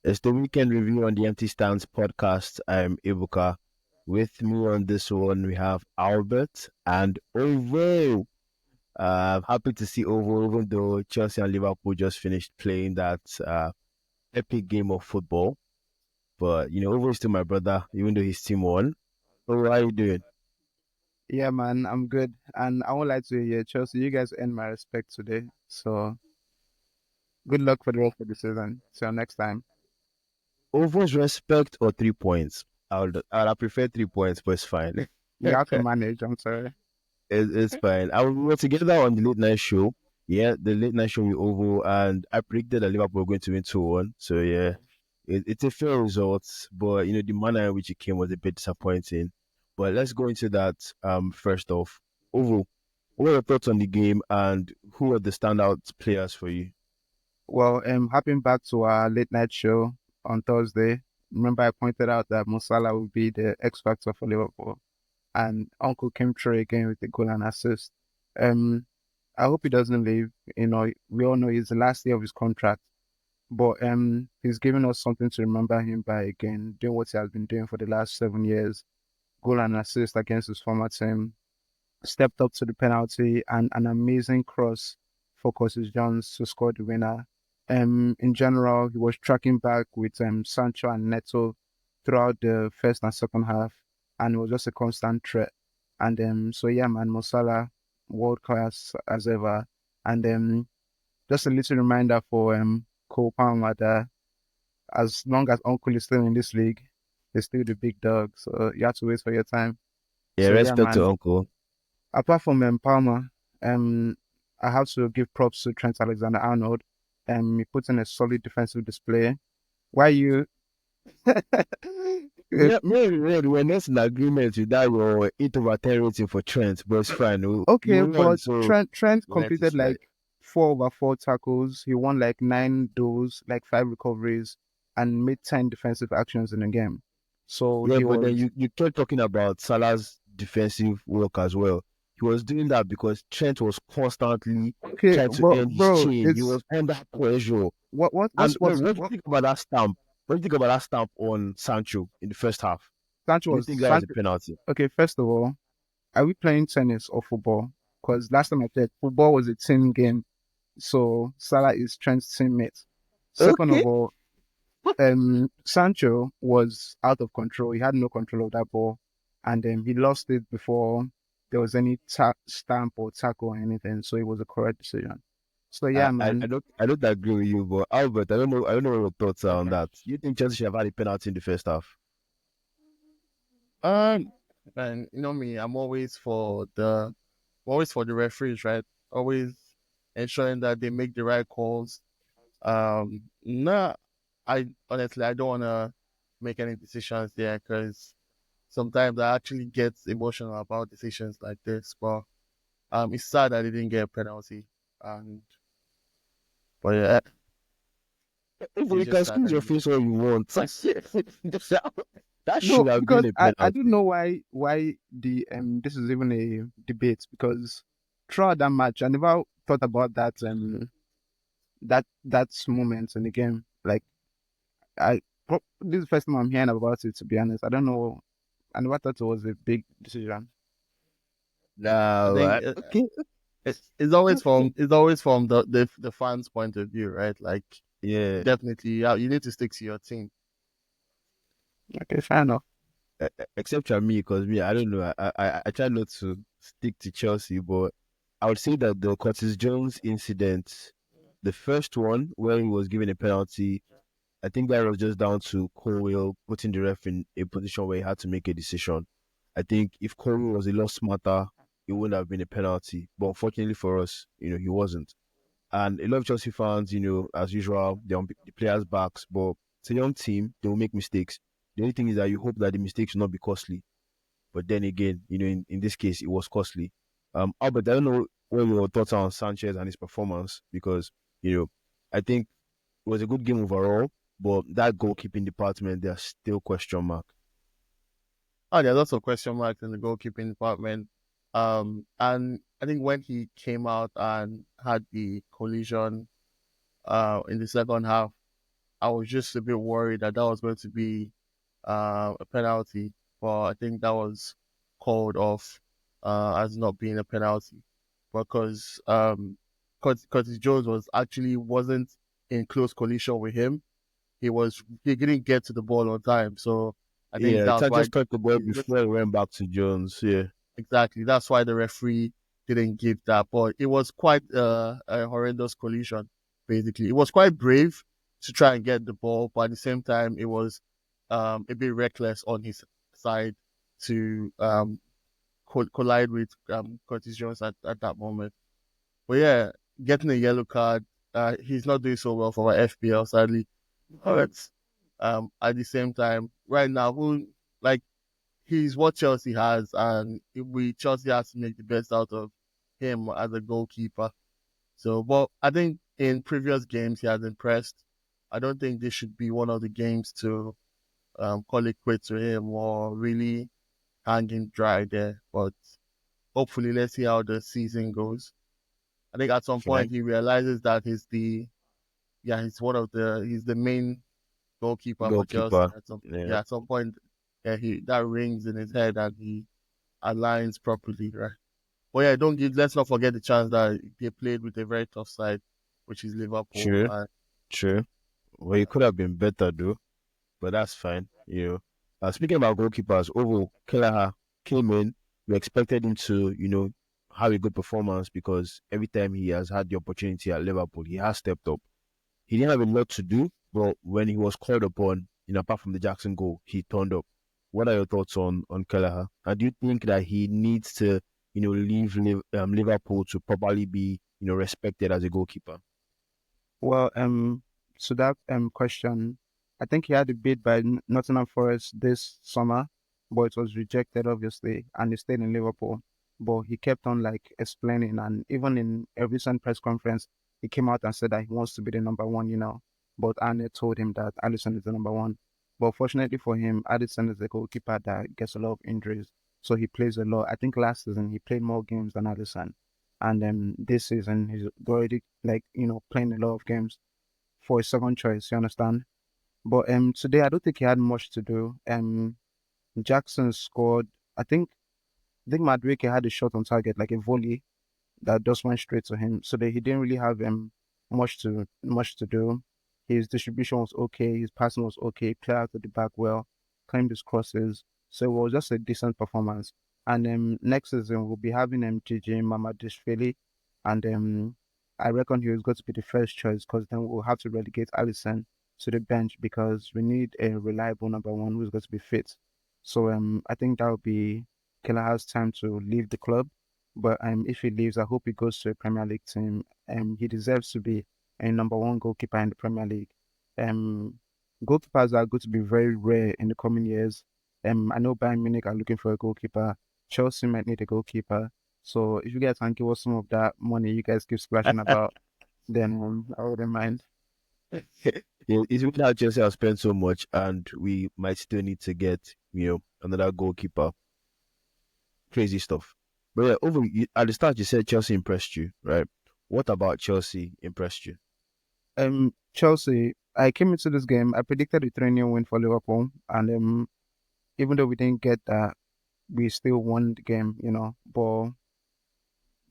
It's the weekend review on the Empty Stands podcast. I'm Ibuka. With me on this one, we have Albert and Ovo. Happy to see Ovo, even though Chelsea and Liverpool just finished playing that epic game of football. But, Ovo is still my brother, even though his team won. Ovo, how you doing? Yeah, man, I'm good. And I won't lie to you, yeah, Chelsea, you guys earned my respect today. So good luck for the rest of the season. Till next time. Ovo's respect or 3 points? I'd prefer 3 points, but it's fine. You have to manage, I'm sorry. It's fine. We were together on the late night show. Yeah, the late night show with Ovo, and I predicted that Liverpool were going to win 2-1. So, yeah, it's a fair result. But, the manner in which it came was a bit disappointing. But let's go into that first off. Ovo, what are your thoughts on the game and who are the standout players for you? Well, hopping back to our late night show on Thursday. Remember, I pointed out that Mo Salah would be the X factor for Liverpool, and Uncle came through again with the goal and assist. Um, I hope he doesn't leave. We all know it's the last year of his contract, but he's given us something to remember him by again, doing what he has been doing for the last 7 years. Goal and assist against his former team, stepped up to the penalty, and an amazing cross for Curtis Jones to score the winner. In general, he was tracking back with Sancho and Neto throughout the first and second half, and it was just a constant threat. And so yeah, man, Mo Salah, world class as ever. And just a little reminder for Cole Palmer that as long as Uncle is still in this league, he's still the big dog. So you have to wait for your time. Yeah, So yeah, respect to man. Uncle. Apart from Palmer, um, I have to give props to Trent Alexander-Arnold. He put in a solid defensive display. Why you? We're not in agreement with that your 8/10 rating for Trent, but it's fine. Okay, You won, but so Trent let it completed slide. like 4/4 tackles. He won like 9 duels, like 5 recoveries, and made 10 defensive actions in the game. So Yeah, he but then was you kept talking about Salah's defensive work as well. He was doing that because Trent was constantly okay. trying to Well, end his bro, chain. He it's was under pressure. what's And what's what do you what think about that stamp? What do you think about that stamp on Sancho in the first half? Sancho Do you was think that is a Sancho. penalty? Okay, first of all, are we playing tennis or football? Because last time I checked, football was a team game. So Salah is Trent's teammate. Second Okay. of all, Sancho was out of control. He had no control of that ball, and he lost it before there was any stamp or tackle or anything. So it was a correct decision. So I, yeah, I, I man. don't I don't agree with you, but Albert, I don't know what your thoughts are on that. You think Chelsea should have had a penalty in the first half? Um, and you know me, always for the referees, right? Always ensuring that they make the right calls. Nah, I honestly I don't wanna make any decisions there because sometimes I actually get emotional about decisions like this. But it's sad that they didn't get a penalty, and but yeah, If it's you just can sad squeeze that your they didn't face get a all you penalty. want, that should No, have been because a I don't penalty. know why the this is even a debate because throughout that match I never thought about that moment in the game. Like this is the first time I'm hearing about it. To be honest, I don't know. I never thought it was a big decision. I No, think okay. it's always from the fans' point of view, right? Like Yeah, definitely, yeah, you need to stick to your team. Okay, fair enough. except for me, because me, I don't know. I try not to stick to Chelsea, but I would say that the Curtis Jones incident, the first one where he was given a penalty, I think that was just down to Colwell putting the ref in a position where he had to make a decision. I think if Colwell was a lot smarter, it wouldn't have been a penalty. But unfortunately for us, he wasn't. And a lot of Chelsea fans, as usual, they're on the players' backs, but it's a young team, they will make mistakes. The only thing is that you hope that the mistakes will not be costly. But then again, in this case, it was costly. Albert, I don't know what your thoughts are on Sanchez and his performance because, you know, I think it was a good game overall, but that goalkeeping department, there's still question mark. Oh, there are lots of question marks in the goalkeeping department. And I think when he came out and had the collision, in the second half, I was just a bit worried that that was going to be a penalty, but I think that was called off as not being a penalty because Curtis Jones wasn't in close collision with him. He didn't get to the ball on time, so I think Yeah, that's Tan why just caught the ball before it went back to Jones. Yeah, exactly that's why the referee didn't give that. But it was quite a horrendous collision. Basically, it was quite brave to try and get the ball, but at the same time, it was a bit reckless on his side to collide with Curtis Jones at that moment. But yeah, getting a yellow card, he's not doing so well for our FPL, sadly. But at the same time, right now, who like he's what Chelsea has, and Chelsea has to make the best out of him as a goalkeeper. So, but I think in previous games he has impressed. I don't think this should be one of the games to call it quits to him or really hanging dry there. But hopefully, let's see how the season goes. I think at some point fine. he realizes that he's the main goalkeeper for Chelsea. Goalkeeper. Yeah, At some point, yeah, he that rings in his head and he aligns properly, right? But yeah, don't give. Let's not forget the chance that they played with a very tough side, which is Liverpool. true, And true. Well, he could have been better though, but that's fine. Speaking about goalkeepers, Ovo Kelleher came in. We expected him to, have a good performance because every time he has had the opportunity at Liverpool, he has stepped up. He didn't have a lot to do, but when he was called upon, apart from the Jackson goal, he turned up. What are your thoughts on Kelleher? And do you think that he needs to, leave Liverpool to properly be, respected as a goalkeeper? Well, so that question, I think he had a bid by Nottingham Forest this summer, but it was rejected obviously, and he stayed in Liverpool. But he kept on like explaining, and even in a recent press conference, he came out and said that he wants to be the number one. But Arne told him that Alisson is the number one. But fortunately for him, Alisson is a goalkeeper that gets a lot of injuries, so he plays a lot. I think last season he played more games than Alisson, and this season he's already like playing a lot of games for his second choice. You understand? But today I don't think he had much to do. Jackson scored. I think Madrid had a shot on target, like a volley that just went straight to him. So that he didn't really have much to do. His distribution was okay. His passing was okay. Played out of the back well. Claimed his crosses. So it was just a decent performance. And next season we'll be having GJ Mamadishvili, and I reckon he was going to be the first choice because then we'll have to relegate Alisson to the bench because we need a reliable number one who's going to be fit. So I think that would be Kelleher's time to leave the club. But if he leaves, I hope he goes to a Premier League team. He deserves to be a number one goalkeeper in the Premier League. Um, Goalkeepers are going to be very rare in the coming years. I know Bayern Munich are looking for a goalkeeper. Chelsea might need a goalkeeper. So if you guys can give us some of that money you guys keep splashing about, then I wouldn't mind. It's weird how Chelsea have spent so much, and we might still need to get, another goalkeeper. Crazy stuff. But yeah, at the start you said Chelsea impressed you, right? What about Chelsea impressed you? Chelsea, I came into this game, I predicted a 3-0 win for Liverpool, and even though we didn't get that, we still won the game. But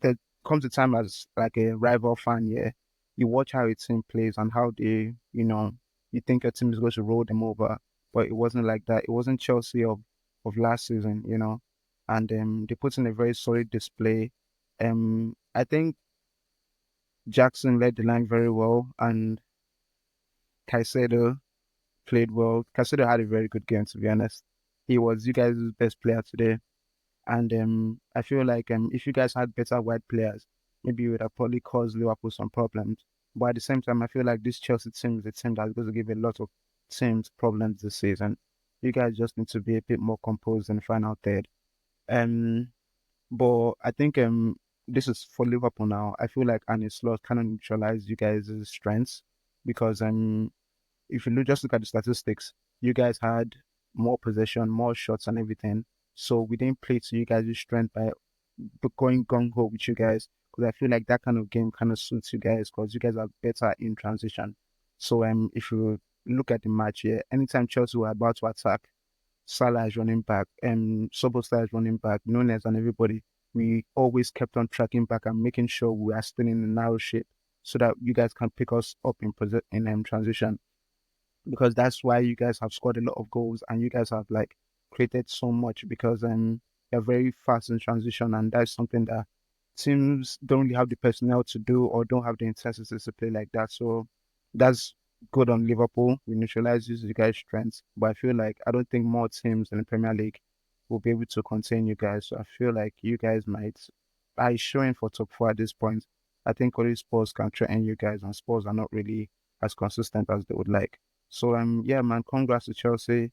there comes a time as like a rival fan, yeah, you watch how a team plays and how you think a team is going to roll them over, but it wasn't like that. It wasn't Chelsea of last season. And they put in a very solid display. I think Jackson led the line very well, and Caicedo played well. Caicedo had a very good game, to be honest. He was you guys' best player today. And I feel like if you guys had better wide players, maybe you would have probably caused Liverpool some problems. But at the same time, I feel like this Chelsea team is a team that's going to give a lot of teams problems this season. You guys just need to be a bit more composed in the final third. Um, but I think this is for Liverpool now. I feel like Arne Slot kind of neutralized you guys' strengths because if you just look at the statistics, you guys had more possession, more shots, and everything. So we didn't play to you guys' strength by going gung ho with you guys because I feel like that kind of game kind of suits you guys because you guys are better in transition. So if you look at the match here. Anytime Chelsea were about to attack, Salah is running back, and Soboslai is running back, Nunes and everybody. We always kept on tracking back and making sure we are still in a narrow shape so that you guys can pick us up in transition, because that's why you guys have scored a lot of goals and you guys have like created so much, because you're very fast in transition, and that's something that teams don't really have the personnel to do or don't have the intensity to play like that. So that's good on Liverpool. We neutralizes you guys' strengths, but I don't think more teams in the Premier League will be able to contain you guys. So I feel like you guys might are showing for top four at this point. I think only Spurs can threaten you guys, and Spurs are not really as consistent as they would like. So yeah, man, congrats to Chelsea.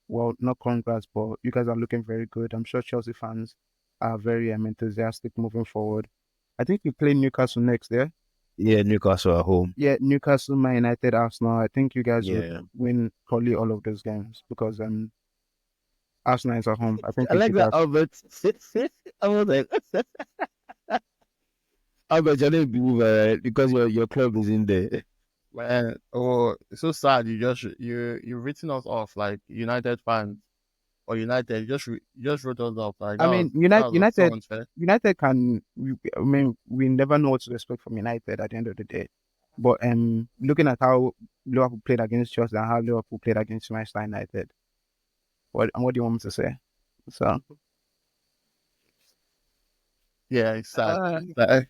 Well, not congrats, but you guys are looking very good. I'm sure Chelsea fans are very enthusiastic moving forward. I think we play Newcastle next, yeah? Yeah, Newcastle at home. Yeah, Newcastle, Man United, Arsenal. I think you guys would Yeah. win probably all of those games because Arsenal is at home. I think I we like beat that, us. Albert. I was like, Albert, you're not believer, right? Because your club is in there. Man, oh, it's so sad. You've written us off like United fans or United. You just wrote us off like I mean, that was just so United, unfair. United can. I mean, we never know what to expect from United at the end of the day. But looking at how Liverpool played against Chelsea and how Liverpool played against Manchester United, what do you want me to say? So Yeah, it's sad. uh,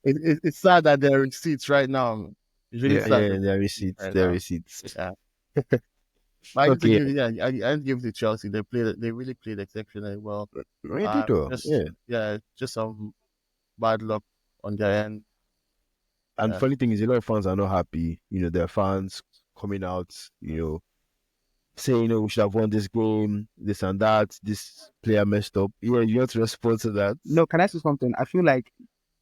It's sad that there are receipts right now. It's really yeah, sad Yeah, that their there receipts, right their now. receipts. Yeah. But I need to Okay, give I need to give it to Chelsea. They really played exceptionally well. we did well. Just Yeah. just some bad luck on their end. And Yeah. funny thing is, a lot of fans are not happy. Their fans coming out, saying, we should have won this game, this and that, this player messed up. Yeah, you have to respond to that. no, can I say something? I feel like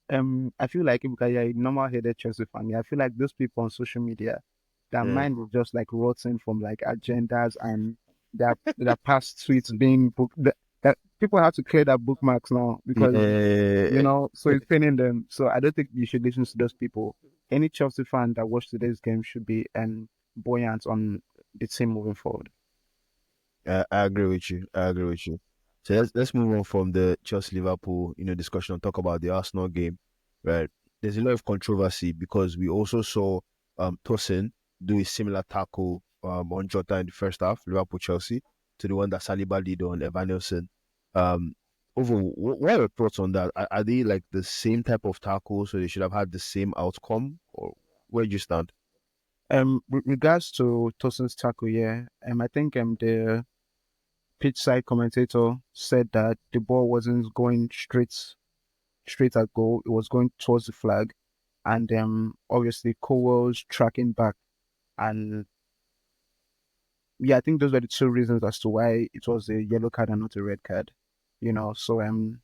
if you're a normal headed Chelsea fan, yeah, I feel like those people on social media, their Yeah. mind was just like rotten from like agendas and their past tweets being booked. That people have to clear their bookmarks now because Yeah. so it's paining them. So I don't think you should listen to those people. Any Chelsea fan that watched today's game should be buoyant on the team moving forward. I agree with you. I agree with you. So let's move on from the Chelsea Liverpool, discussion and talk about the Arsenal game. Right. There's a lot of controversy because we also saw Tosin do a similar tackle on Jota in the first half, Liverpool Chelsea, to the one that Saliba did on Evan Nelson. Um what are your thoughts on that? Are they like the same type of tackle, so they should have had the same outcome? Or where do you stand? With regards to Tosin's tackle, yeah, I think the pitch side commentator said that the ball wasn't going straight at goal. It was going towards the flag, and obviously Cowell's tracking back, and yeah, I think those were the two reasons as to why it was a yellow card and not a red card. So in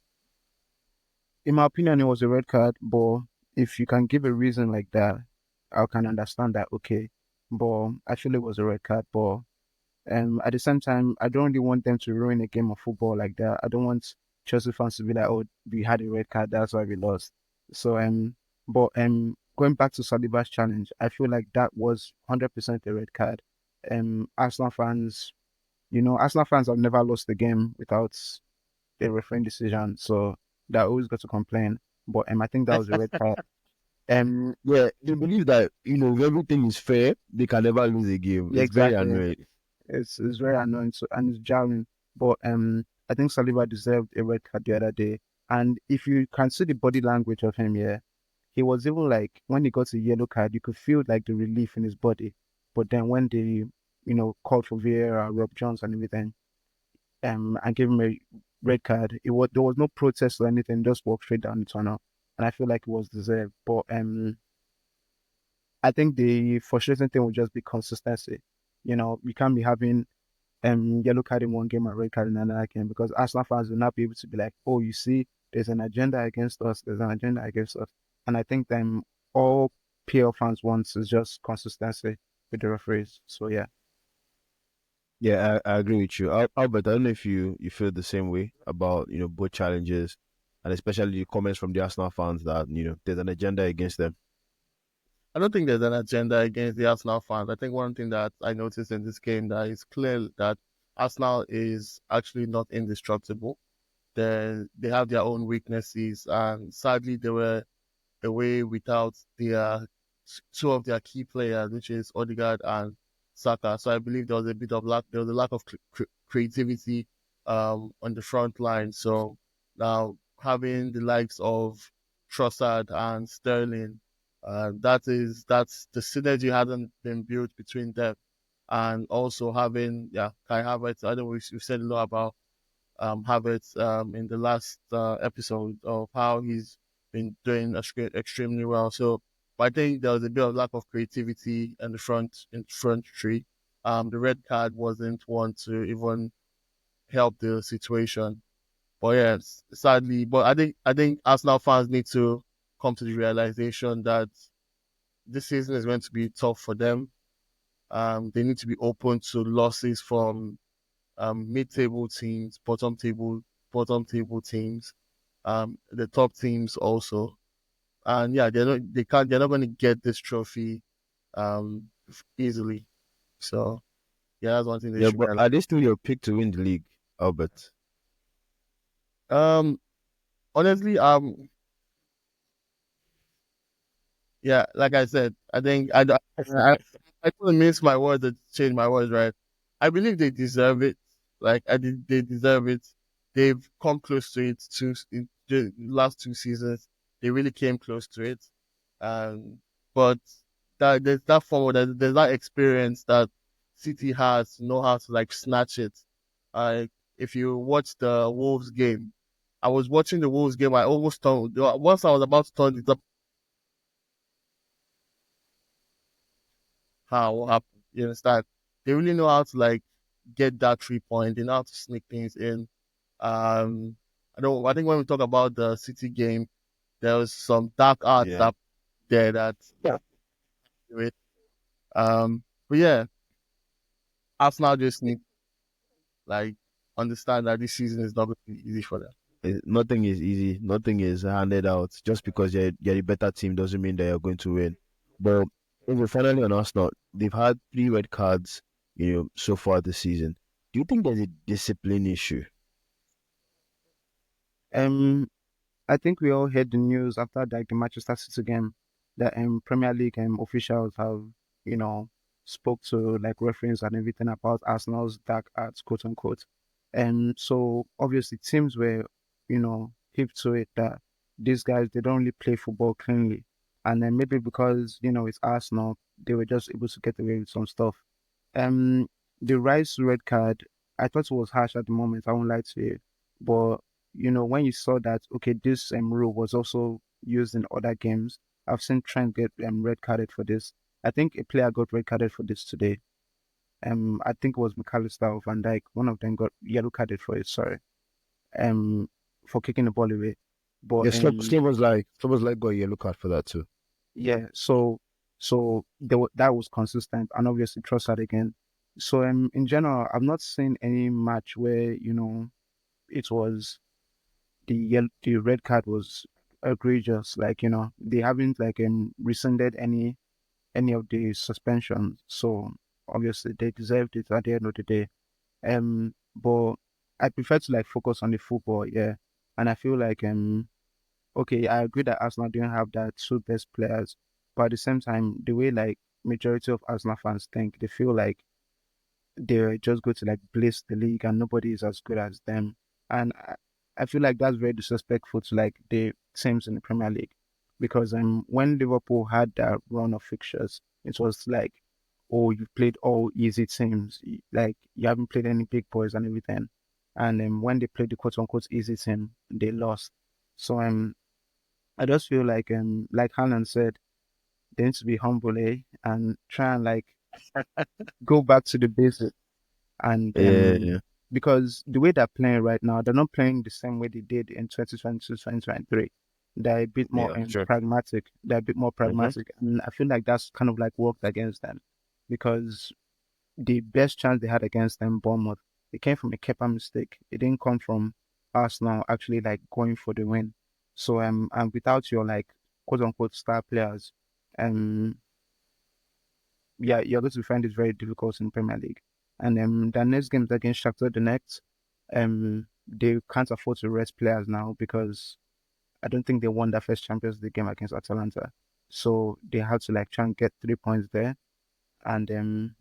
my opinion, it was a red card, but if you can give a reason like that, I can understand that. Okay, but I feel it was a red card, but at the same time, I don't really want them to ruin a game of football like that. I don't want Chelsea fans to be like, "Oh, we had a red card, that's why we lost." So but going back to Saliba's challenge, I feel like that was 100% a red card. Arsenal fans, Arsenal fans have never lost a game without a referee decision, so they always got to complain. But I think that was a red card. Yeah, they believe that if everything is fair, they can never lose a game. Yeah, It's very exactly. annoying. It's very annoying, and it's jarring. But I think Saliba deserved a red card the other day. And if you can see the body language of him, yeah, he was even like when he got a yellow card, you could feel like the relief in his body. But then when they, called for VAR, Rob Jones and everything, and gave him a red card, there was no protest or anything, just walked straight down the tunnel. And I feel like it was deserved. But I think the frustrating thing would just be consistency. You can't be having yellow card in one game and red card in another game, because Arsenal fans will not be able to be like, oh, you see, there's an agenda against us, there's an agenda against us. And I think all PL fans want is just consistency with the referees. So yeah. Yeah, I agree with you. Albert, I don't know if you feel the same way about both challenges, and especially the comments from the Arsenal fans that there's an agenda against them. I don't think there's an agenda against the Arsenal fans. I think one thing that I noticed in this game that is clear that Arsenal is actually not indestructible. They have their own weaknesses, and sadly, they were away without their two of their key players, which is Odegaard and Saka. So I believe there was a bit of lack. There was a lack of creativity on the front line. So now having the likes of Trossard and Sterling, that's the synergy hasn't been built between them, and also having Kai Havertz. I know we've said a lot about Havertz in the last episode of how he's been doing extremely well. So but I think there was a bit of lack of creativity in the front three. The red card wasn't one to even help the situation. But yes, sadly, but I think Arsenal fans need to come to the realization that this season is going to be tough for them. They need to be open to losses from mid-table teams, bottom table teams, the top teams also. And yeah, they're not going to get this trophy easily. So yeah, that's one thing they Yeah, should but realize. are they still your pick to win the league, Albert? Um, honestly, yeah, like I said, I think I couldn't mince my words and change my words, right? I believe they deserve it. They deserve it. They've come close to it in the last two seasons. They really came close to it. But there's that form, there's that experience that City has to know how to like snatch it. If you watch the Wolves game, I was watching the Wolves game. I almost turned once I was about to turn it up. How what happened? You understand? They really know how to like get that 3 point. They know how to sneak things in. Um, I don't. I think when we talk about the City game, there was some dark arts Yeah. that there that do it. But yeah, Arsenal just need like understand that this season is not going to be easy for them. Nothing is easy. Nothing is handed out. Just because you're a better team doesn't mean that you're going to win. But if we're finally on Arsenal, they've had 3 red cards, so far this season. Do you think there's a discipline issue? Um, I think we all heard the news after like the Manchester City game that Premier League officials have you know spoke to like referees and everything about Arsenal's dark arts, quote unquote. And so obviously teams were hip to it that these guys they don't really play football cleanly, and then maybe because it's Arsenal they were just able to get away with some stuff. Um, the Rice red card, I thought it was harsh at the moment. I won't lie to you, but when you saw that, okay, this rule was also used in other games. I've seen Trent get red carded for this. I think a player got red carded for this today. I think it was McAllister or Van Dijk. One of them got yellow carded for it. Sorry. Um, for kicking the ball away. Yeah, But someone's like got a yellow card for that too. yeah, so that was consistent, and obviously Trossard again. So in general, I've not seen any match where it was the red card was egregious. Like they haven't like rescinded any of the suspensions. So obviously they deserved it at the end of the day. But I prefer to like focus on the football, yeah. And I feel like okay, I agree that Arsenal didn't have that two best players, but at the same time, the way like majority of Arsenal fans think, they feel like they're just going to like bliss the league and nobody is as good as them. And I feel like that's very disrespectful to like the teams in the Premier League, because when Liverpool had that run of fixtures, it was like, oh, you've played all easy teams, like you haven't played any big boys and everything. And when they played the quote unquote easy team, they lost. So I just feel like Haaland said, they need to be humble, and try and like go back to the basics. And Yeah, because the way they're playing right now, they're not playing the same way they did in 2022, 2023. They're a bit more yeah, sure. pragmatic. They're a bit more Mm-hmm. pragmatic, and I feel like that's kind of like worked against them, because the best chance they had against them, Bournemouth, it came from a Kepa mistake. It didn't come from Arsenal actually like going for the win. So and without your like quote unquote star players, yeah, you're going to find it very difficult in Premier League. And the next game is against Shakhtar Donetsk. They can't afford to rest players now because I don't think they won that first Champions League game against Atalanta. So they had to like try and get 3 points there. And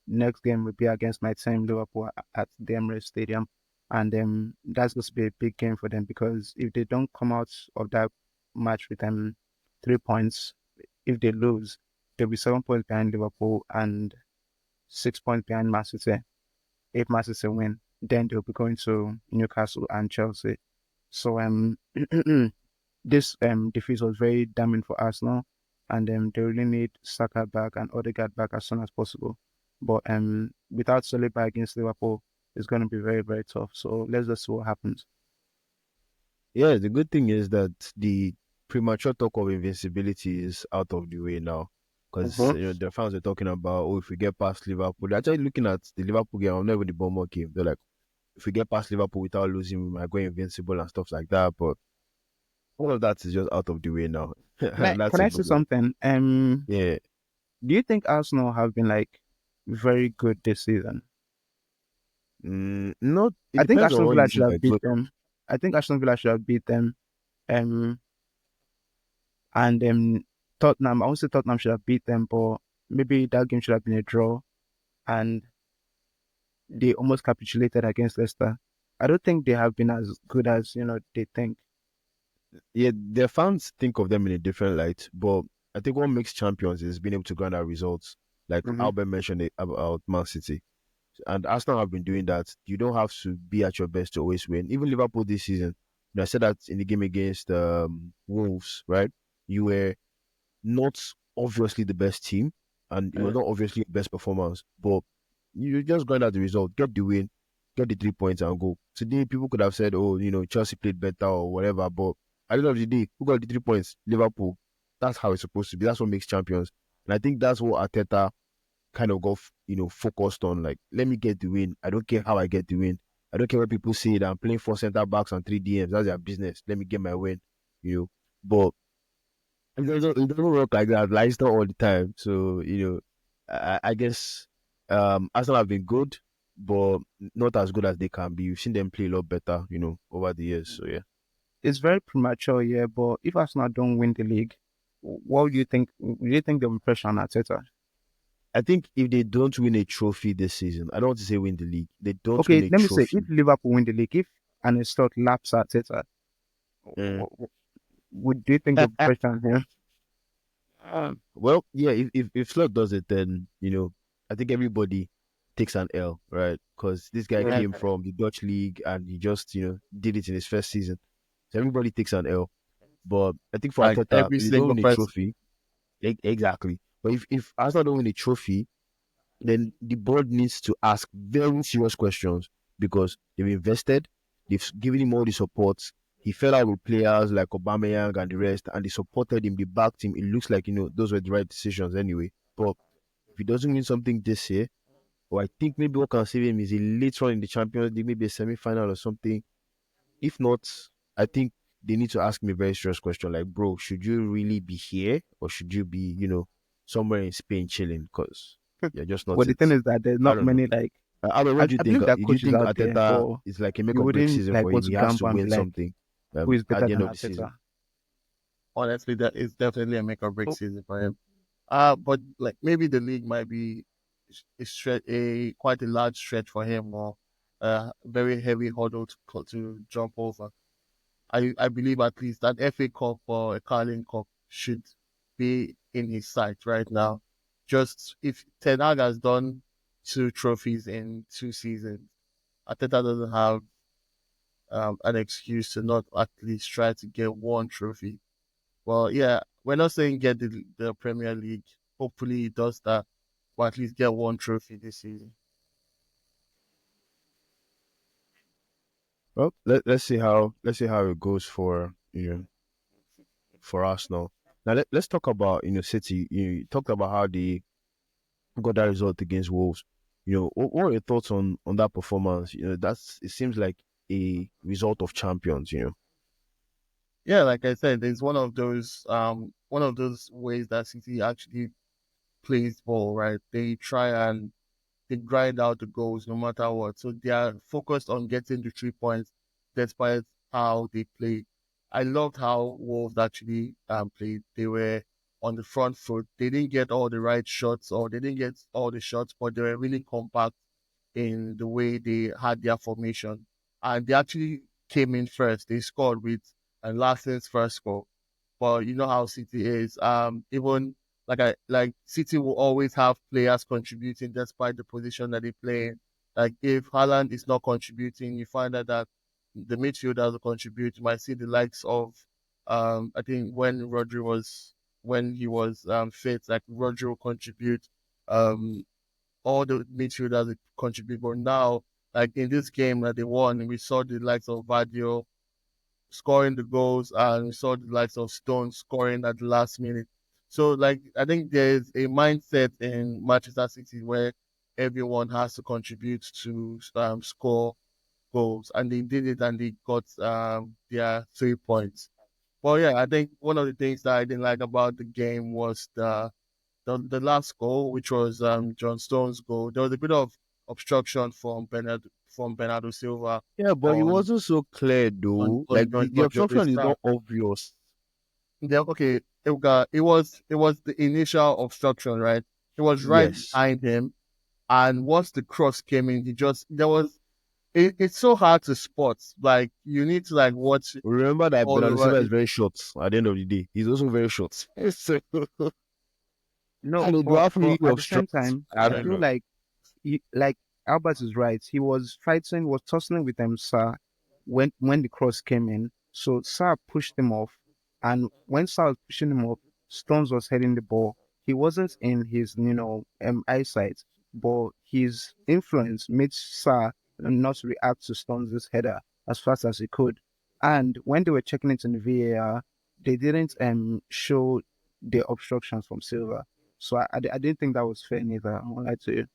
next game will be against my team Liverpool at the Emirates Stadium. And that's going to be a big game for them because if they don't come out of that match with 3 points, if they lose, they'll be 7 points behind Liverpool and 6 points behind Man City. If Man City win, then they'll be going to Newcastle and Chelsea. So this defeat was very damning for Arsenal, and they really need Saka back and Odegaard back as soon as possible. But without Saliba against Liverpool, it's going to be very, very tough. So let's just see what happens. Yeah, the good thing is that the premature talk of invincibility is out of the way now. Because Mhm. the fans are talking about, oh, if we get past Liverpool, they're actually looking at the Liverpool game. I'm not even the Bournemouth game. They're like, if we get past Liverpool without losing, we might go invincible and stuff like that. But all of that is just out of the way now, Can I and that's can a I say good one. something? Yeah. Do you think Arsenal have been like very good this season? Not. It I think depends on Aston what you Villa should mean by have beat good. them. I think Aston Villa should have beat them. Um, and Tottenham. I won't say Tottenham should have beat them, but maybe that game should have been a draw. And they almost capitulated against Leicester. I don't think they have been as good as they think. Yeah, their fans think of them in a different light, but I think what makes champions is being able to grind out results. Like Hmm. Albert mentioned it about Man City. And Arsenal have been doing that. You don't have to be at your best to always win. Even Liverpool this season, I said that in the game against Wolves, right? You were not obviously the best team, and it was Uh, not obviously your best performance, but you just grind out the result, get the win, get the 3 points, and go. Today, people could have said, oh, Chelsea played better or whatever, but at the end of the day, who got the 3 points? Liverpool. That's how it's supposed to be. That's what makes champions. And I think that's what Arteta kind of got, focused on. Like, let me get the win. I don't care how I get the win. I don't care what people say that I'm playing 4 center backs and 3 DMs. That's their business. Let me get my win, you know. But it doesn't work like that. Leicester all the time. So, I guess Arsenal have been good, but not as good as they can be. We've seen them play a lot better, over the years. So yeah. it's very premature, yeah. But if Arsenal don't win the league, what do you think? Do you think they'll be pressure on Arteta? I think if they don't win a trophy this season, I don't want to say win the league. They don't win Okay, a let me say, if trophy. Liverpool win the league, if an Slot laps Arteta, Mm. would do you think they'll be pressure on him? Well, yeah, if Slot does it, then I think everybody takes an L, right? Because this guy Yeah. came from the Dutch league and he just did it in his first season, so everybody takes an L. But I think for Like Arteta, every if they don't single win a person. trophy, exactly. But if Arsenal don't win a trophy, then the board needs to ask very serious questions because they've invested, they've given him all the support. He fell out with players like Aubameyang and the rest, and they supported him, they backed him. It looks like those were the right decisions anyway. But if he doesn't win something this year, or I think maybe what can save him is a late run in the Champions League, maybe a semi-final or something. If not, I think they need to ask me a very serious question like, bro, should you really be here or should you be, somewhere in Spain chilling? Because you're just not But the it. thing is that there's I not don't know. many like Albert, what do you I think? believe there are Do you coaches think out there, Ateta but is like a make you or break wouldn't season like for want him? to He has to gamble and win be like, something who is at better the end than of the season. Arteta? Honestly, that is definitely a make or break Oh, season for him. But like maybe the league might be a quite a large stretch for him, or a very heavy hurdle to jump over. I believe at least that FA Cup or a Carling Cup should be in his sight right now. Just if Ten Hag has done 2 trophies in 2 seasons, Ateta doesn't have an excuse to not at least try to get one trophy. Well, yeah, we're not saying get the Premier League. Hopefully, he does that, or at least get one trophy this season. Well, let's see how it goes for for Arsenal. Now let's talk about City. You talked about how they got that result against Wolves. What are your thoughts on that performance? It seems like a result of champions. Yeah, like I said, it's one of those ways that City actually plays ball, right? They try and they grind out the goals no matter what. So they are focused on getting the 3 points despite how they play. I loved how Wolves actually played. They were on the front foot. They didn't get all the right shots or they didn't get all the shots, but they were really compact in the way they had their formation. And they actually came in first. They scored with Larsen's first goal. But you know how City is. Even like City will always have players contributing despite the position that they play in. Like if Haaland is not contributing, you find out that the midfielders will contribute. You might see the likes of I think when he was fit, like Rodri will contribute. Um all the midfielders will contribute. But now, like in this game that they won, we saw the likes of Vadio scoring the goals, and we saw the likes of Stone scoring at the last minute. So, like, I think there's a mindset in Manchester City where everyone has to contribute to score goals, and they did it, and they got their 3 points. Well, yeah, I think one of the things that I didn't like about the game was the last goal, which was John Stone's goal. There was a bit of obstruction from Bernardo Silva Yeah, but it on wasn't so clear though. Like the on Joe's obstruction is side. not obvious. Okay, it was the initial obstruction, right? It was right Yes. behind him, and once the cross came in, he just there was. It's so hard to spot. Like you need to like watch Remember that all Bernardo over Silva is it. very short at the end of the day. He's also very short. So, No, and do but have really at the same obstruct. time, I I don't Yeah. feel know. like Albert is right. He was fighting, was tussling with Sa when the cross came in. So Sa pushed him off, and when Sa was pushing him off, Stones was heading the ball. He wasn't in his eyesight, but his influence made Sa not react to Stones' header as fast as he could. And when they were checking it in the VAR, they didn't show the obstructions from Silva. So I didn't think that was fair neither. I won't lie to you.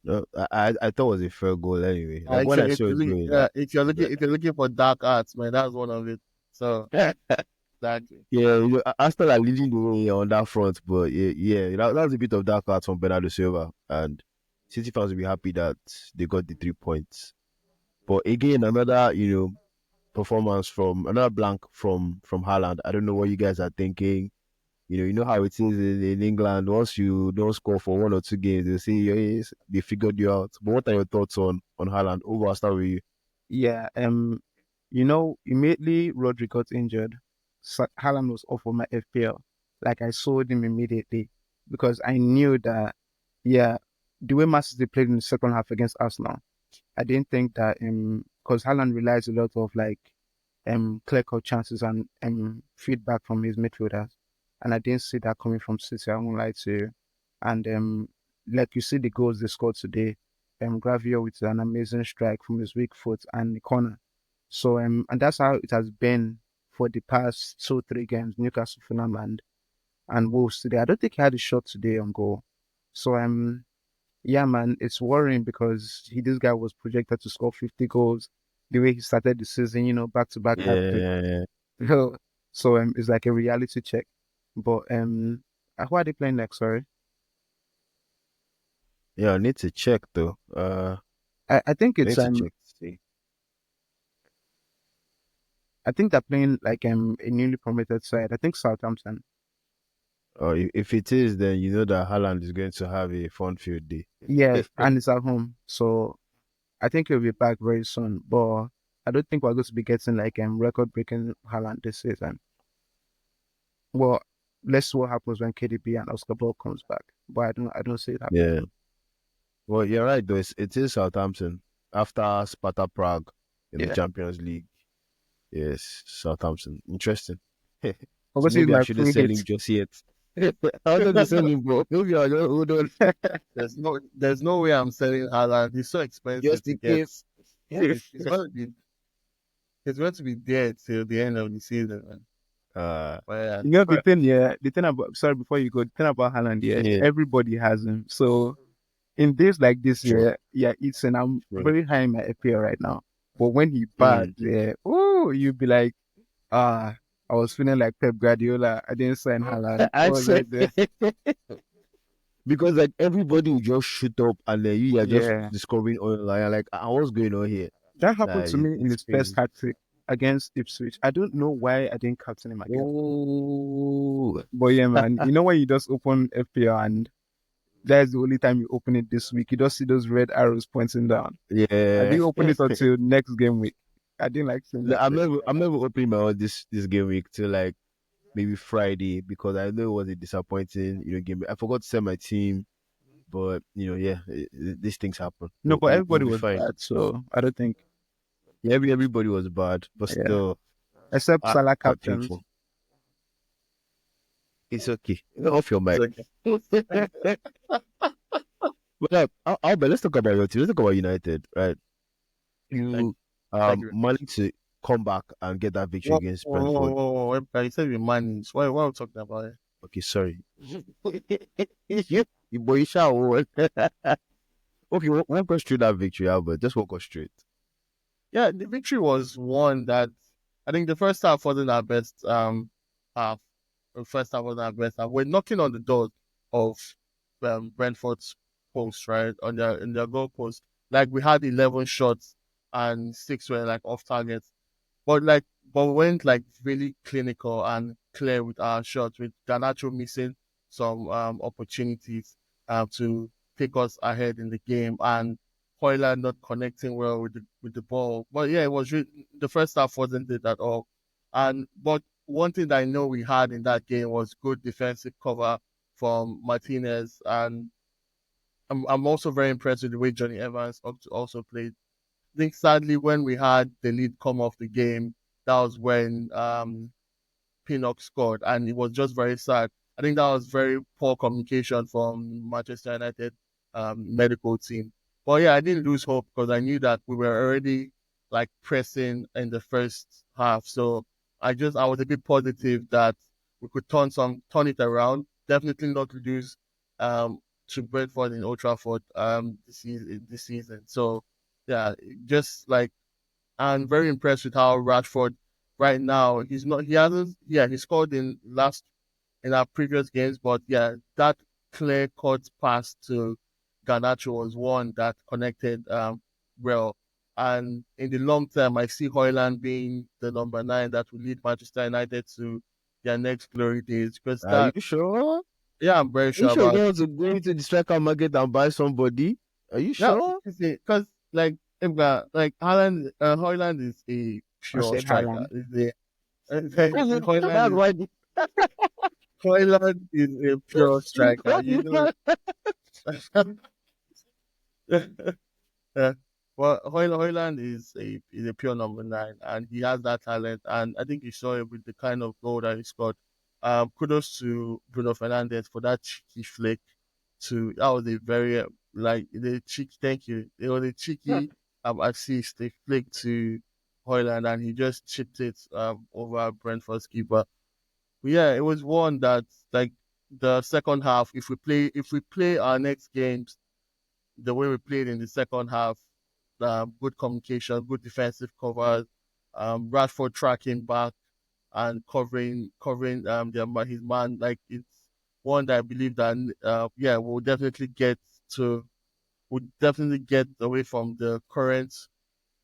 No, I thought it was a fair goal anyway. Like If when you're I if saw you're it looking, going, yeah, if you're looking for dark arts, man, that's one of it. So like, exactly. yeah, Aston are leading the way on that front, but yeah, that was a bit of dark art from Bernardo Silva, and City fans will be happy that they got the 3 points. But again, another performance from another blank from Haaland. I don't know what you guys are thinking. You know how it is in England. Once you don't score for 1 or 2 games, they say yes, they figured you out. But what are your thoughts on Haaland? Over, I'll start with you. Yeah, immediately Rodri got injured. Haaland was off of my FPL. Like I sold him immediately because I knew that, yeah, the way Man City played in the second half against Arsenal, I didn't think that because Haaland relies a lot of like clear cut chances and feedback from his midfielders, and I didn't see that coming from City. I won't lie to you. And like you see the goals they scored today, Gravio with an amazing strike from his weak foot and the corner. So and that's how it has been for the past 2 3 games. Newcastle, Fulham, and Wolves today. I don't think he had a shot today on goal. So yeah, man, it's worrying because this guy was projected to score 50 goals the way he started the season, back to back hat trick. Yeah, So it's like a reality check. But who are they playing next? Sorry, yeah. I need to check though. I think I it's need to check to see. I think they're playing like a newly promoted side. I think Southampton. If it is, then you know that Haaland is going to have a fun field day. Yeah, and it's at home. So I think he'll be back very soon. But I don't think we're going to be getting like record breaking Haaland this season. Well, let's see what happens when KDB and Oscar Ball comes back. But I don't see it happening. Yeah. Well, you're right though. It is Southampton after Sparta Prague in the Yeah. Champions League. Yes, Southampton. Interesting. So Obviously, it's maybe I my shouldn't free sell hit. him just yet. I wanted to sell him, bro. Maybe I just hold on There's no way I'm selling Haaland. He's so expensive just to in get. case. Yeah, he's going to be dead till the end of the season, man. uh, But The thing, the thing about, sorry, before you go, the thing about Haaland, yeah, yeah, everybody has him. So in days like this, true, yeah, and I'm true. very high in my FPL right now. But when he bad, Mm. yeah, oh, you'd be like, ah, I was feeling like Pep Guardiola. I didn't sign Haaland. I I was said right there. because like everybody will just shoot up and then you are just Yeah. discovering online like what's going on here? That happened Like to me in it's his first crazy. hat trick against Ipswich. I don't know why I didn't captain him again. Oh, But yeah, man, you know when you just open FPL and that's the only time you open it this week, you just see those red arrows pointing down. I yeah. didn't open it until next game week. I didn't like seeing No, that shit. I'm never opening my own this game week till like maybe Friday because I know it was a disappointing game. I forgot to send my team, but yeah, these things happen. No, but We'll everybody be was fine. bad, so I don't think. Yeah, everybody was bad, but Yeah, still, except Salah quite captains. painful. It's okay. Off your mic. It's But Albert, let's talk about your team. Let's talk about United, right? thank, You thank you. managed to come back and get that victory Whoa, against whoa, whoa, Brentford. whoa, whoa. You said we managed. What are we talking about here? Okay, sorry. Boy, you shall won. Okay, walk us through that victory, Albert. Just walk us straight. Yeah, the victory was one that I think the first half wasn't our best half. The first half wasn't our best half. We're knocking on the door of Brentford's post, right? On their in their goal post. Like we had 11 shots and 6 were like off target. But we went like really clinical and clear with our shots, with Garnacho missing some opportunities to take us ahead in the game, and Hoyland not connecting well with the ball. But yeah, the first half wasn't it at all. And but one thing that I know we had in that game was good defensive cover from Martinez, and I'm also very impressed with the way Johnny Evans also played. I think sadly when we had the lead come off the game, that was when Pinnock scored, and it was just very sad. I think that was very poor communication from Manchester United medical team. But yeah, I didn't lose hope because I knew that we were already like pressing in the first half. So I was a bit positive that we could turn it around. Definitely not lose um to Brentford in Old Trafford this season. So yeah, just like I'm very impressed with how Rashford right now he hasn't he scored in our previous games, but yeah, that clear cut pass to Garnacho was one that connected well. And in the long term, I see Hoyland being the number 9 that will lead Manchester United to their next glory days. Because Are you that, sure? yeah, I'm very Are you sure sure you about. don't want to go into the striker market and buy somebody? Are you Yeah, sure? because like Hoyland is a I pure said striker. Haaland. That's Hoyland why. Hoyland is a pure striker. You know, yeah. Well, Hoyland is a pure number 9, and he has that talent. And I think you saw it with the kind of goal that he scored. Kudos to Bruno Fernandes for that cheeky flick. That was a very like the cheeky. Thank you. It was a cheeky assist, a flick to Hoyland, and he just chipped it over Brentford's keeper. But yeah, it was one that like the second half. If we play our next games the way we played in the second half, good communication, good defensive covers, Rashford tracking back and covering his man. Like it's one that I believe that yeah we'll definitely get away from the current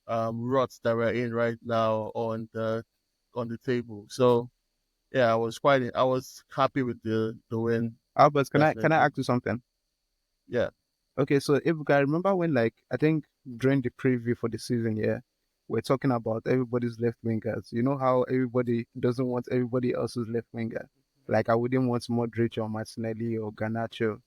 ruts that we're in right now on the table. So yeah, I was happy with the win, Albert, can I definitely. ask you something? Yeah. Okay, so if you can remember when, like, I think during the preview for the season, yeah, we're talking about everybody's left wingers. You know how everybody doesn't want everybody else's left winger. Like, I wouldn't want Modric or Martinelli or Garnacho.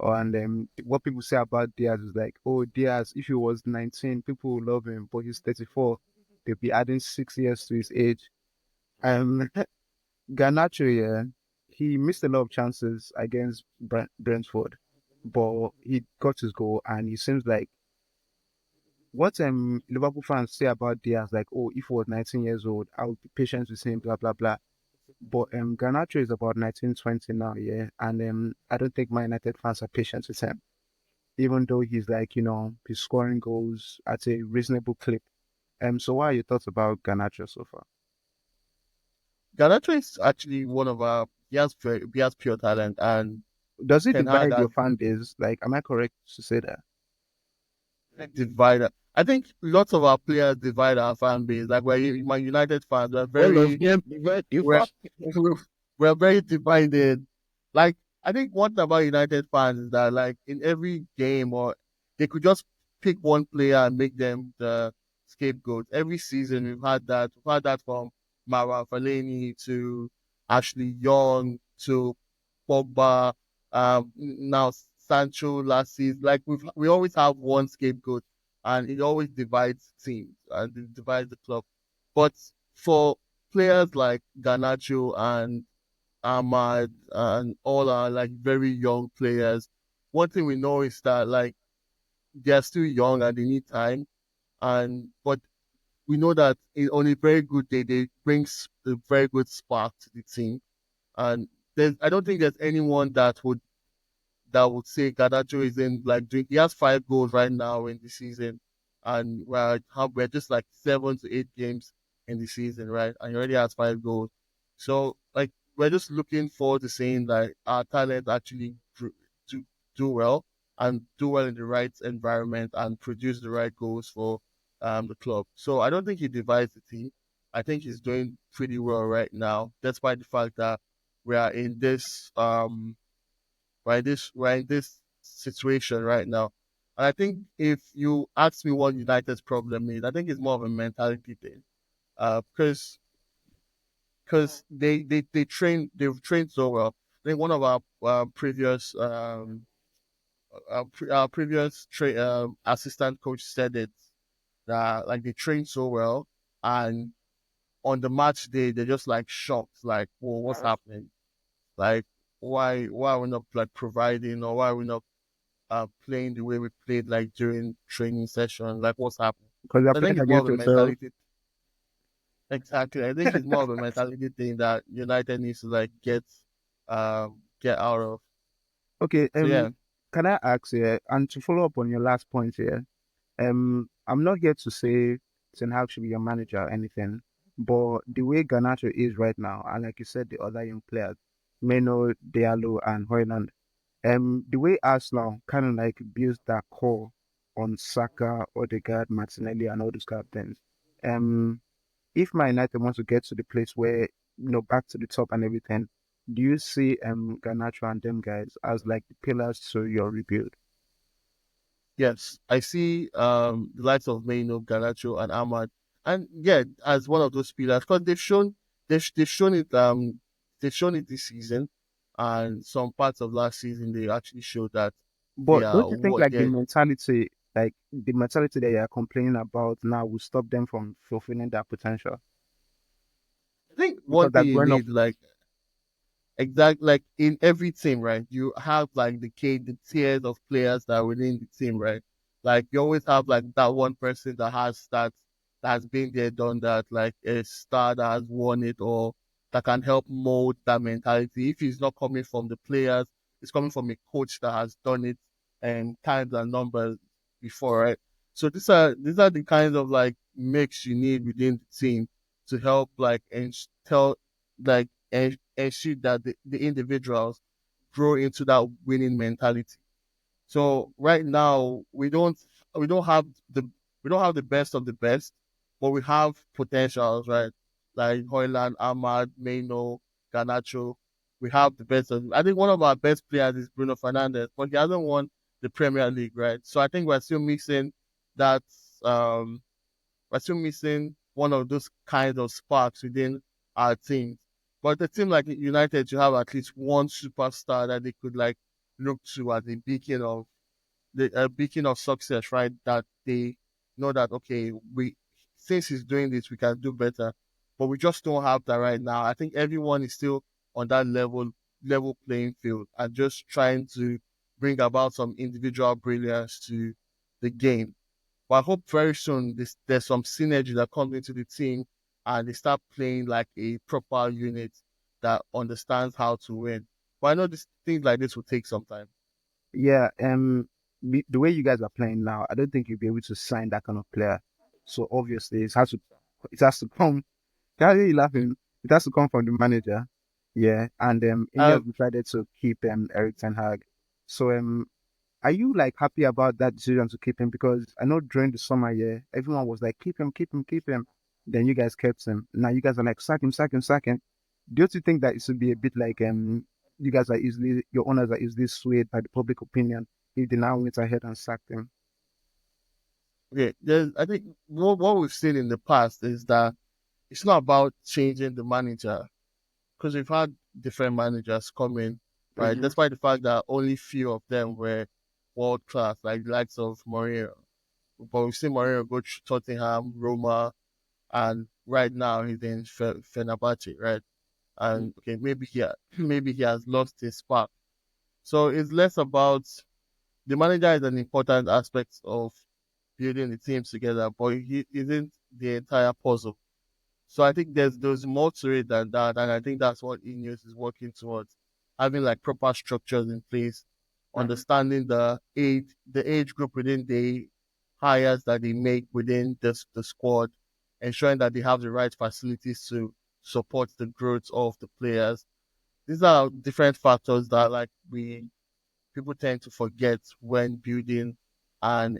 Or, and what people say about Diaz is like, oh, Diaz, if he was 19, people would love him, but he's 34. They'll be adding 6 years to his age. Um, Garnacho, yeah, he missed a lot of chances against Brentford, but he got his goal, and he seems like what Liverpool fans say about Diaz, like, oh, if he was 19 years old, I would be patient with him, blah blah blah. But Garnacho is about 19, 20 now, yeah, and I don't think my United fans are patient with him, even though he's like, he's scoring goals at a reasonable clip. So what are your thoughts about Garnacho so far? Garnacho is actually one of our. He has pure talent, and Does it Ten Hag divide has your fan base? Like, am I correct to say that? divided. I think lots of our players divide our fan base. Like we're my United fans. All of them We're differ. we're we're very divided. Like I think one thing about United fans is that like in every game or they could just pick one player and make them the scapegoat. Every season we've had that. We've had that from Mara Fellaini to Ashley Young to Pogba. Now Sancho last season. Like we always have one scapegoat, and it always divides teams and it divides the club. But for players like Garnacho and Ahmad and all are like very young players. One thing we know is that like they're still young and they need time. And but we know that on a very good day they brings a very good spark to the team. And I don't think there's anyone that would say Garnacho is in like doing. He has 5 goals right now in the season, and we're just like 7 to 8 games in the season, right? And he already has 5 goals. So like we're just looking forward to seeing that our talent actually do do well and do well in the right environment and produce the right goals for the club. So I don't think he divides the team. I think he's doing pretty well right now, despite the fact that we are in this we're in this situation right now. And I think if you ask me what United's problem is, I think it's more of a mentality thing. Because they've trained so well. I think one of our previous assistant coach said it that like they train so well, and on the match day they're just like shocked, like, "Whoa, what's happening? Like, why are we not like providing, or why are we not playing the way we played like during training session? Like what's happening?" Because you're So I think playing it's more against of a yourself. mentality. Exactly. I think it's more of a mentality thing that United needs to like get out of. Okay, So yeah. can I ask here, and to follow up on your last point here, I'm not here to say Ten Hag should be your manager or anything, but the way Garnacho is right now, and like you said, the other young players, Meno, Diallo, and Hoyland, the way Arsenal kind of like builds that core on Saka, Odegaard, Martinelli, and all those kind of things. Um, if Man United wants to get to the place where back to the top and everything, do you see Garnacho and them guys as like the pillars to your rebuild? Yes, I see the likes of Maino, Garnacho, and Ahmad, and yeah, as one of those pillars because they've shown it they've shown it this season, and some parts of last season they actually showed that they But are don't you think what like they're. like the mentality that you're complaining about now will stop them from fulfilling their potential? I think Because one they're thing you growing up. need like exactly like in every team, right? You have like the tiers of players that are within the team, right? Like you always have like that one person that has been there, done that, like a star that has won it or that can help mold that mentality. If he's not coming from the players, it's coming from a coach that has done it and times and numbers before, right? So these are the kinds of like mix you need within the team to help like and tell like ensure that the individuals grow into that winning mentality. So right now we don't have the we don't have the best of the best, but we have potentials, right? Like Hoyland, Ahmad, Maino, Garnacho. We have the best of. I think one of our best players is Bruno Fernandez, but he hasn't won the Premier League, right? So I think we're still missing that um we're still missing one of those kinds of sparks within our team. But a team like United should have at least one superstar that they could like look to as a beacon of success, right? That they know that okay, we since he's doing this, we can do better. But we just don't have that right now. I think everyone is still on that level playing field and just trying to bring about some individual brilliance to the game. But I hope very soon there's some synergy that comes into the team and they start playing like a proper unit that understands how to win. But I know things like this will take some time. Yeah, the way you guys are playing now, I don't think you'll be able to sign that kind of player. So obviously, it has to come. Why are you laughing? It has to come from the manager. Yeah, and Ineos Um, decided to keep Eric Ten Hag. So are you like happy about that decision to keep him? Because I know during the summer, yeah, everyone was like, keep him, keep him, keep him. Then you guys kept him. Now you guys are like, sack him, sack him, sack him. Don't you think that it should be a bit like you guys are easily your owners are easily swayed by the public opinion if they now went ahead and sacked him? okay, I think what we've seen in the past is that it's not about changing the manager because we've had different managers come in, right? Mm-hmm. Despite the fact that only few of them were world class, like the likes of Mourinho. But we've seen Mourinho go to Tottenham, Roma, and right now he's in Fenerbahce, right? And okay, maybe he has lost his spark. So it's less about the manager is an important aspect of building the teams together, but he isn't the entire puzzle. So I think there's more to it than that, and I think that's what Ineos is working towards, having like proper structures in place, understanding the age group within the hires that they make within the squad, ensuring that they have the right facilities to support the growth of the players. These are different factors that like we people tend to forget when building an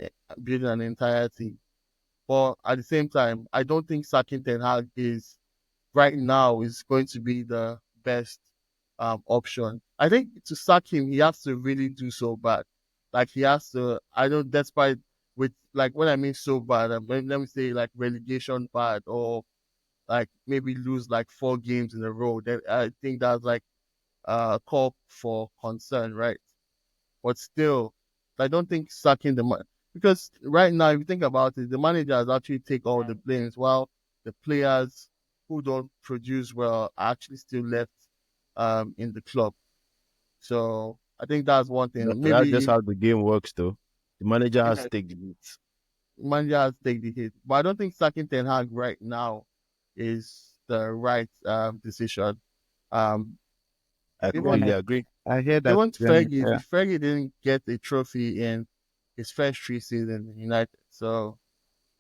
entire team. But at the same time, I don't think sacking Ten Hag is right now is going to be the best option. I think to sack him, he has to really do so bad. Like he has to. I don't. Despite with like when I mean so bad, let me say like relegation bad or like maybe lose like 4 games in a row. Then I think that's like call for concern, right? But still, I don't think sacking because right now, if you think about it, the managers actually take all the blames, while the players who don't produce well are actually still left in the club. So I think that's one thing. That's just Maybe how the game works, though. The manager has yeah, to take the hits. manager has to take the hit, but I don't think sacking Ten Hag right now is the right decision. Um, I even completely Yeah, agree. I hear that. even Fergie, Yeah, if Fergie didn't get a trophy in his first 3 seasons in United, so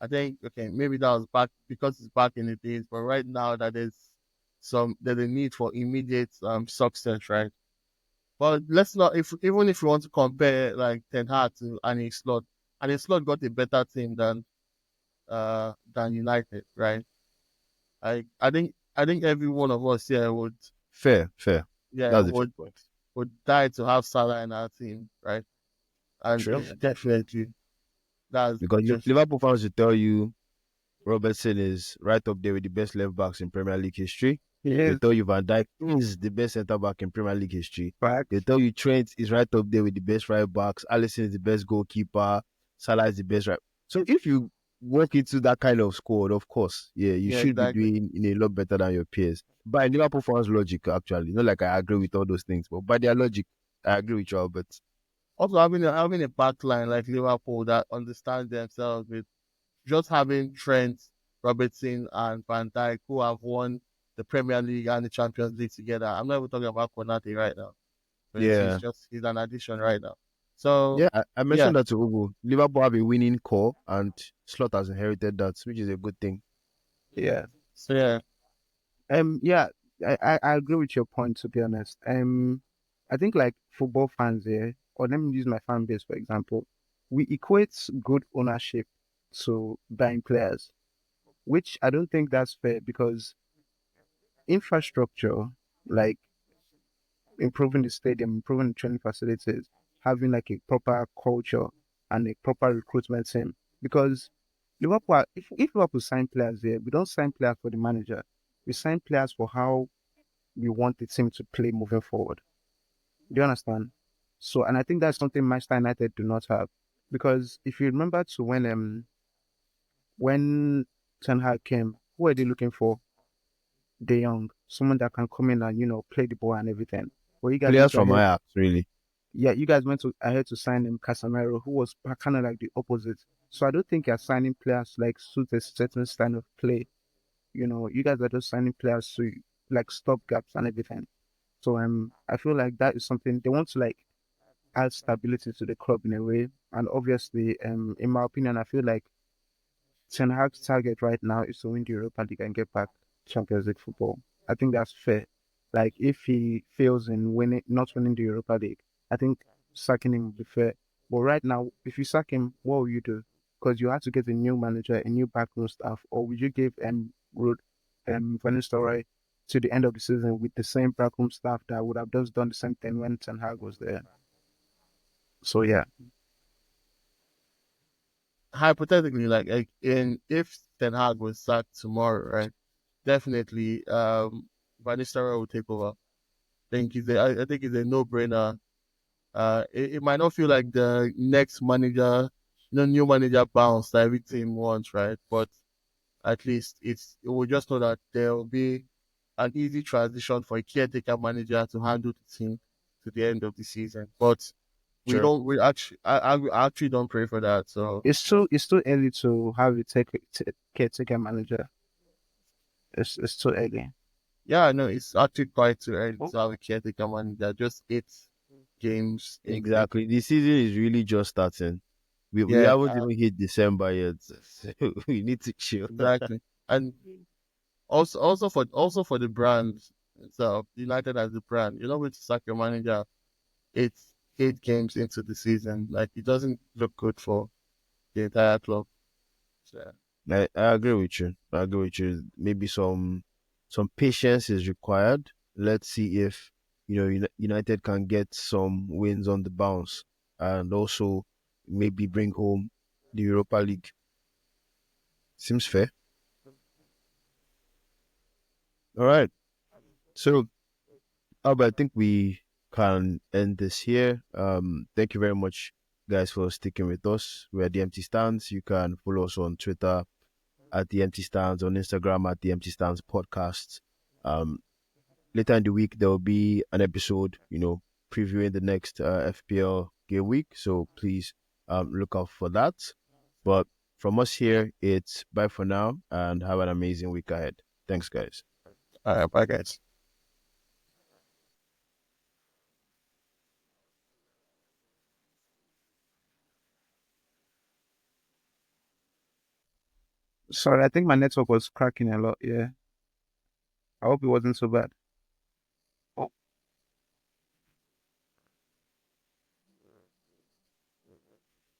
I think okay, maybe that was back because it's back in the days, but right now that there's a need for immediate success, right? But let's not if even if you want to compare like Ten Hag to Annie Slot got a better team than United, right? I think every one of us here would Fair, fair. yeah That's a fair would point. would die to have Salah in our team, right? And True. definitely that's Because just Liverpool fans will tell you Robertson is right up there with the best left backs in Premier League history. he They is tell you Van Dijk is the best centre back in Premier League history. They facts. tell you Trent is right up there with the best right backs. Alisson is the best goalkeeper. Salah is the best right. So if you walk into that kind of squad, of course, yeah, you yeah, should be exactly. doing in a lot better than your peers. By Liverpool fans' logic, actually, not like I agree with all those things, but by their logic, I agree with you, Albert. Also having a back line like Liverpool that understands themselves with just having Trent, Robertson, and Van Dijk who have won the Premier League and the Champions League together. I'm not even talking about Konate right now because Yeah, he's an addition right now. So yeah, I yeah, mentioned that to Ugo. Liverpool have a winning core, and Slot has inherited that, which is a good thing. Yeah. so yeah, Yeah, I agree with your point, to be honest. I think like football fans here, or let me use my fan base for example, we equate good ownership to buying players, which I don't think that's fair because infrastructure, like improving the stadium, improving the training facilities, having like a proper culture and a proper recruitment team. Because Liverpool, if Liverpool sign players here, we don't sign players for the manager. We sign players for how we want the team to play moving forward. Do you understand? So, and I think that's something Manchester United do not have, because if you remember to when Ten Hag came, who are they looking for? De Jong, someone that can come in and play the ball and everything. Well, you guys went Players to from ahead, Ajax, really. yeah, you guys went to ahead to sign him Casemiro, who was kind of like the opposite. So I don't think you're signing players like suit a certain style of play. You guys are just signing players to like stop gaps and everything. So I feel like that is something they want to like add stability to the club in a way. And obviously, in my opinion, I feel like Ten Hag's target right now is to win the Europa League and get back Champions League football. I think that's fair. Like if he fails in not winning the Europa League, I think sacking him would be fair. But right now, if you sack him, what will you do? Because you have to get a new manager, a new backroom staff, or would you give Van Nistelrooy to the end of the season with the same backroom staff that would have just done the same thing when Ten Hag was there? So yeah, Hypothetically, like in if Ten Hag was sacked tomorrow, right? Definitely, Van Nistelrooy will take over. I think it's a no-brainer. It might not feel like the next manager, new manager bounce that every team wants, right? But at least it will just know that there will be an easy transition for a caretaker manager to handle the team to the end of the season. But we Sure. don't. We actually, I actually don't pray for that. So it's too early to have a caretaker manager. It's too early. yeah, no, it's actually quite too early Oh, to have a caretaker manager. Just 8 games in. Exactly. The season is really just starting. We Yeah, haven't even hit December yet. We need to chill. exactly. And also for the brand itself, United as the brand, you know, with sack your manager, it's 8 games into the season. Like it doesn't look good for the entire club. So, I agree with you. I agree with you. Maybe some patience is required. Let's see if United can get some wins on the bounce and also maybe bring home the Europa League. Seems fair. All right. So, Albert, I think we can end this here. Thank you very much, guys, for sticking with us. We're at the Empty Stands. You can follow us on Twitter at the Empty Stands, on Instagram at the Empty Stands Podcast. Um, Later in the week there will be an episode, previewing the next FPL game week. So please look out for that. But from us here, it's bye for now and have an amazing week ahead. Thanks, guys. all right, bye guys. sorry, I think my network was cracking a lot. Yeah, I hope it wasn't so bad.